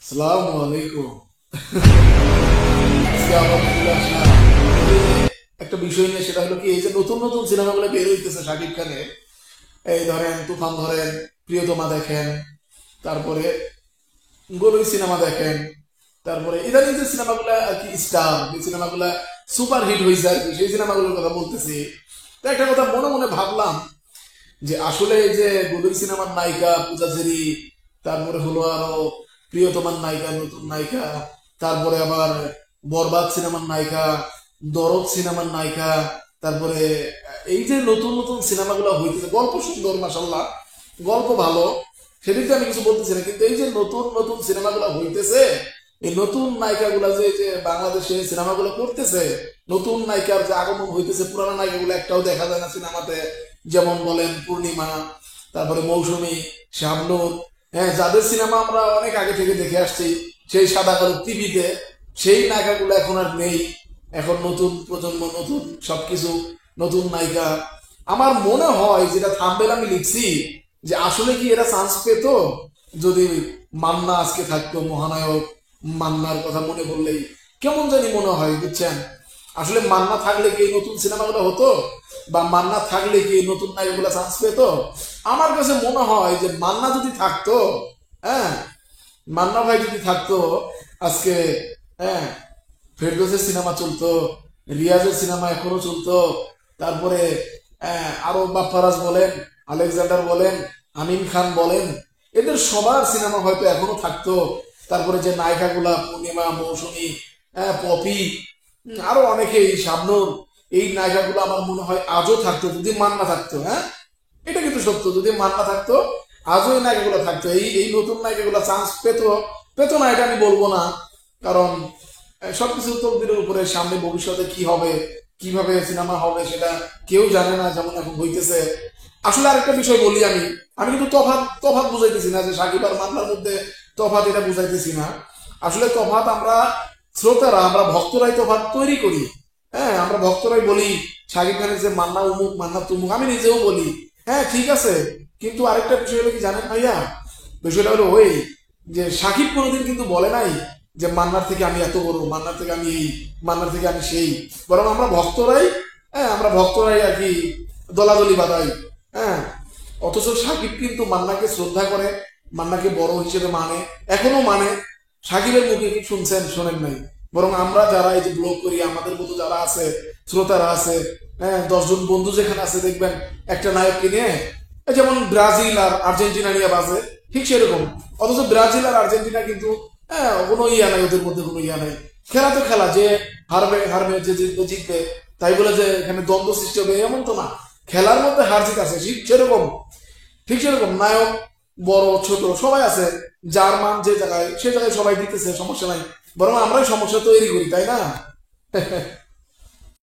আসসালামু আলাইকুম। আজকে আবার চলে আসলাম একটা বিষয় নিয়ে, সেটা হলো কি, এই যে নতুন নতুন সিনেমাগুলো বের হইতেছে শাকিব খানের, এই ধরেন তুফান ধরেন, প্রিয়তমা দেখেন, তারপরে গোলই সিনেমা দেখেন, তারপরে ইদানিং যে সিনেমাগুলো আর কি স্টার, যে সিনেমাগুলো সুপার হিট হয়েছে আর কি, সেই সিনেমাগুলোর কথা বলতেছি। তো একটা কথা মনে মনে ভাবলাম যে আসলে এই যে গোলই সিনেমার নায়িকা পূজা চেরি, তারপরে হলো আরো প্রিয়তমার নায়িকা, নতুন নায়িকা, তারপরে আবার বরবাদ সিনেমার নায়িকা, দরদ সিনেমার নায়িকা, তারপরে এই যে নতুন নতুন সিনেমাগুলো হইতেছে, গল্প সুন্দর মাসাল্লাহ, গল্প ভালো, সেদিকে আমি কিছু বলতেছি না, কিন্তু এই যে নতুন নতুন সিনেমাগুলো হইতেছে, এই নতুন নায়িকাগুলা যে যে বাংলাদেশে সিনেমাগুলো করতেছে, নতুন নায়িকার যে আগমন হইতেছে, পুরানো নায়িকাগুলো একটাও দেখা যায় না সিনেমাতে। যেমন বলেন পূর্ণিমা, তারপরে মৌসুমী, শাবনূর, হ্যাঁ, যাদের সিনেমা আমরা অনেক আগে থেকে দেখে আসছি, সেই সাদা কালো টিভিতে, সেই নায়িকাগুলো এখন আর নেই। এখন নতুন প্রজন্ম, নতুন সবকিছু, নতুন নায়িকা। আমার মনে হয়, যেটা থাম্বনেল আমি লিখছি, যে আসলে কি এরা চান্স পেত যদি মান্না আজকে থাকতো, মহানায়ক মান্নার কথা মনে পড়লেই কেমন জানি মনে হয়, বুঝছেন? আসলে মান্না থাকলে কি এই নতুন সিনেমাগুলো হতো, বা মান্না থাকলে কি এই নতুন নায়কগুলো চান্স পেত? আমার কাছে মনে হয় যে মান্না যদি থাকতো, হ্যাঁ, মান্না ভাই যদি থাকতো, আজকে, হ্যাঁ, ফেরদৌসের সিনেমা চলতো, রিয়াজের সিনেমা এখনো চলতো, তারপরে আরো বাপ্পারাজ বলেন, আলেকজান্ডার বলেন, আমিন খান বলেন, এদের সবার সিনেমা হয়তো এখনো থাকতো। তারপরে যে নায়িকাগুলা পূর্ণিমা, মৌসুমী, পপি, আরো অনেকেই, শাবনূর, এই নায়িকাগুলো আমার মনে হয় আজও থাকতো যদি মান্না থাকতো। হ্যাঁ, এটা কিন্তু সত্য, যদি মান্না থাকতো আজও এই নায়িকাগুলো থাকতো। এই এই নতুন নায়িকাগুলো চান্স পেত, পেত না এটা আমি বলবো না, কারণ সবকিছু তকদিরের উপরে, সামনে ভবিষ্যতে কি হবে, কিভাবে সিনেমা হবে, সেটা কেউ জানে না, যেমন এখন হইতেছে। আসলে আরেকটা বিষয় বলি, আমি আমি কিন্তু তফাৎ তফাৎ বুঝাইতেছি না যে সাকিব আর মান্নার মধ্যে তফাৎ, এটা বুঝাইতেছি না। আসলে তফাৎ আমরা শ্রোতারা, আমরা ভক্তরাই তফাৎ তৈরি করি। হ্যাঁ, আমরা ভক্তরাই বলি সাকিব খানের যে মান্না উমুক, মান্না তুমুক, আমি নিজেও বলি। হ্যাঁ, ঠিক আছে, কিন্তু আরেকটা বিষয় হলো কি জানেন ভাইয়া, বিষয়টা হলো ওই, যে সাকিব কোনোদিন কিন্তু বলে নাই যে মান্নার থেকে আমি এত বড়, মান্নার থেকে আমি এই, মান্নার থেকে আমি সেই। বরং আমরা ভক্তরাই, হ্যাঁ, আমরা ভক্তরাই আর কি দলাদলি বাধাই। হ্যাঁ, অথচ সাকিব কিন্তু মান্নাকে শ্রদ্ধা করে, মান্নাকে বড় হিসেবে মানে, এখনো মানে। সাকিবের মুখে কি শুনছেন? শোনেন নাই। বরং আমরা যারা এই যে ব্লগ করি, আমাদের মতো যারা আছে, শ্রোতারা আছে, হ্যাঁ, 10 জন বন্ধু যেখানে আছে, দেখবেন একটা নায়ককে নিয়ে, এই যেমন ব্রাজিল আর আর্জেন্টিনা নিয়ে বাজে, ঠিক সেরকম। অথচ ব্রাজিল আর আর্জেন্টিনা কিন্তু, হ্যাঁ, কোনো ইয়া নাই, ওদের মধ্যে কোনো ইয়া নাই। খেলা তো খেলা, যে হারবে হারবে, যে জিতবে জিতবে, তাই বলে যে এখানে দ্বন্দ্ব সৃষ্টি হবে এমন তো না। খেলার মধ্যে হার জিত আছে, ঠিক সেরকম। ঠিক সেরকম নায়ক বড় ছোট সবাই আছে, যার মান যে জায়গায়, সে জায়গায় সবাই দিতেছে, সমস্যা নাই। বরং আমরাই সমস্যা তৈরি করি, তাই না?